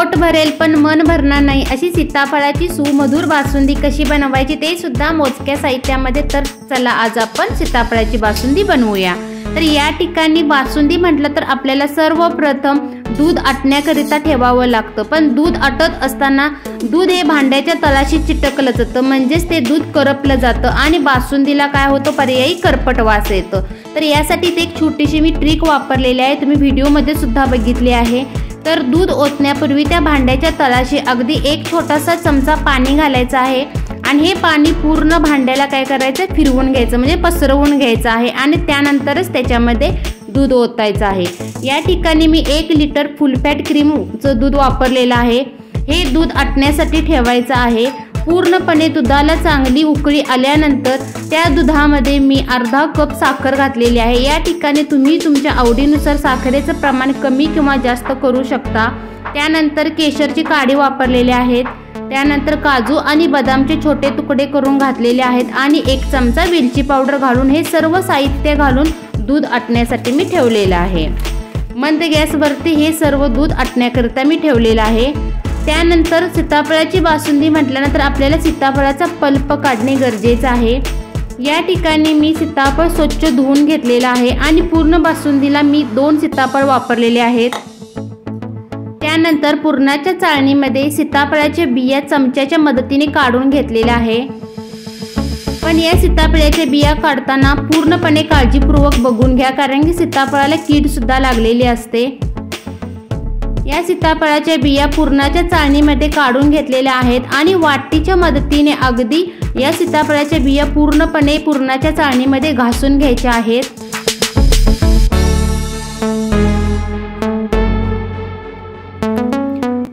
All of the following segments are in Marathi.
पोट भरेल पण मन भरणार नाही अशी सीताफळाची सुमधुर बासुंदी कशी बनवायची ते सुद्धा मोजक्या साहित्यामध्ये। तर चला आज आपण सीताफळाची बासुंदी बनवूया। तर या ठिकाणी बासुंदी म्हटलं तर आपल्याला सर्वप्रथम दूध आटण्याकरिता ठेवावं लागतं, पण दूध आटत असताना दूध हे भांड्याच्या तळाशी चिटकलं जातं, म्हणजेच ते दूध करपलं जातं आणि बासुंदीला काय होतं, पर्यायी करपट वास येतो। तर यासाठी ते एक छोटीशी मी ट्रिक वापरलेली आहे, तुम्ही व्हिडिओमध्ये सुद्धा बघितली आहे। तर दूध ओतण्यापूर्वी त्या भांड्याच्या तळाशी अगदी एक छोटासा चमचा पाणी घालायचं आहे आणि हे पाणी पूर्ण भांड्याला काय करायचं, फिरवून घ्यायचं, म्हणजे पसरवून घ्यायचं आहे आणि त्यानंतरच त्याच्यामध्ये दूध ओतायचं आहे। या ठिकाणी मी 1 लिटर फुल फॅट क्रीमचं दूध वापरलेलं आहे। हे दूध आटण्यासाठी ठेवायचं आहे। पूर्णपणे दुधाला चांगली उकळी आल्यानंतर त्या दुधामध्ये मी अर्धा कप साखर घातलेली आहे। या ठिकाणी तुम्ही तुमच्या आवडीनुसार साखरेचं प्रमाण कमी किंवा जास्त करू शकता। त्यानंतर केशरची काडी वापरलेली आहेत, त्यानंतर काजू आणि बदामचे छोटे तुकडे करून घातलेले आहेत आणि 1 चमचा वेलची पावडर घालून हे सर्व साहित्य घालून दूध आटण्यासाठी मी ठेवलेलं आहे। मंद गॅसवरती हे सर्व दूध आटण्याकरिता मी ठेवलेलं आहे। त्यानंतर सीताफळाची बासुंदी म्हटल्यानंतर आपल्याला सीताफळाचा पल्प काढणे गरजेचं आहे। या ठिकाणी मी सीताफळ स्वच्छ धुवून घेतलेला आहे आणि पूर्ण बासुंदीला मी 2 सीताफळ वापरलेले आहेत। त्यानंतर पुरणाच्या चाळणीमध्ये सीताफळाच्या बिया चमच्याच्या मदतीने काढून घेतलेल्या आहे, पण या सीताफळाच्या बिया काढताना पूर्णपणे काळजीपूर्वक बघून घ्या, कारण की सीताफळाला कीड सुद्धा लागलेली असते। या सीताफळाच्या बिया पुरणाच्या चाळणीमध्ये काढून घेतलेल्या आहेत आणि वाटीच्या मदतीने अगदी या सीताफळाच्या बिया पूर्णपणे पुरणाच्या चाळणीमध्ये घासून घ्यायच्या आहेत।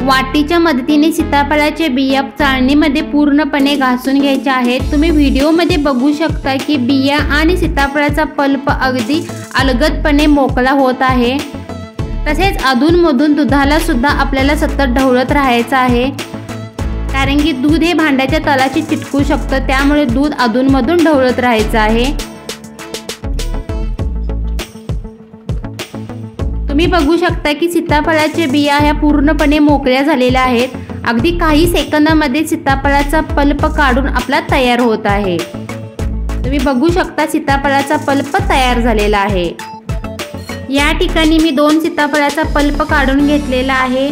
वाटीच्या मदतीने सीताफळाच्या बिया चाळणीमध्ये पूर्णपणे घासून घ्यायच्या आहेत। तुम्ही व्हिडिओमध्ये बघू शकता की बिया आणि सीताफळाचा पल्प अगदी अलगदपणे मोकळा होत आहे। तसेच अधूनमधून दुधाला सुद्धा आपल्याला सतत ढवळत राहायचं आहे, कारण की दूध हे भांड्याच्या तळाशी चिटकू शकतं, त्यामुळे दूध अधूनमधून ढवळत राहायचं आहे। तुम्ही बघू शकता की सीताफळाच्या बिया ह्या पूर्णपणे मोकळ्या झालेल्या आहेत। अगदी काही सेकंदामध्ये सीताफळाचा पल्प काढून आपला तयार होत आहे। तुम्ही बघू शकता सीताफळाचा पल्प तयार झालेला आहे। या ठिकाणी मी 2 सीताफळाचा पल्प काढून घेतलेला आहे।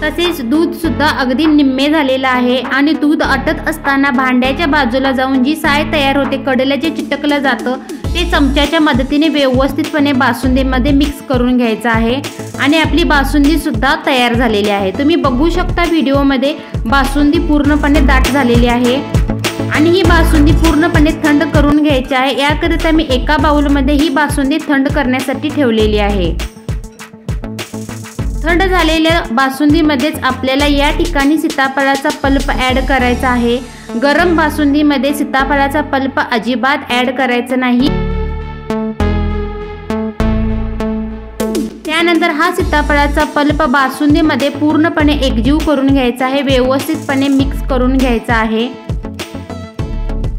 तसेच दूध सुद्धा अगदी निम्मे झालेलं आहे आणि दूध आटत असताना भांड्याच्या बाजूला जाऊन जी साय तयार होते, कडेला जे चिटकलं जातं, ते चमच्याच्या मदतीने व्यवस्थितपणे बासुंदीमध्ये मिक्स करून घ्यायचं आहे आणि आपली बासुंदी सुद्धा तयार झालेली आहे। तुम्ही बघू शकता व्हिडिओमध्ये बासुंदी पूर्णपणे दाट झालेली आहे आणि ही बासुंदी पूर्णपणे थंड करून घ्यायची आहे। याकरिता मी एका बाउलमध्ये ही बासुंदी थंड करण्यासाठी ठेवलेली आहे। थंड झालेल्या बासुंदीमध्येच आपल्याला या ठिकाणी सीताफळाचा पल्प ॲड करायचा आहे। गरम बासुंदीमध्ये सीताफळाचा पल्प अजिबात ॲड करायचा नाही। त्यानंतर हा सीताफळाचा पल्प बासुंदीमध्ये पूर्णपणे एकजीव करून घ्यायचा आहे, व्यवस्थितपणे मिक्स करून घ्यायचा आहे।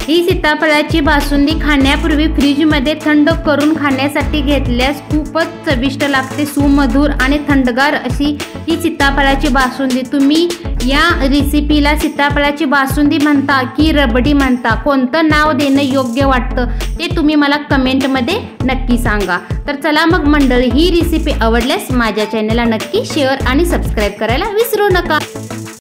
ही सीताफळाची बासुंदी खाण्यापूर्वी फ्रीजमध्ये थंड करून खाण्यासाठी घेतल्यास खूपच चविष्ट लागते। सुमधुर आणि थंडगार अशी ही सीताफळाची बासुंदी। तुम्ही या रेसिपीला सीताफळाची बासुंदी म्हणता की रबडी म्हणता, कोणतं नाव देणं योग्य वाटतं ते तुम्ही मला कमेंटमध्ये नक्की सांगा। तर चला मग मंडळी, ही रेसिपी आवडल्यास माझ्या चॅनलला नक्की शेअर आणि सबस्क्राईब करायला विसरू नका।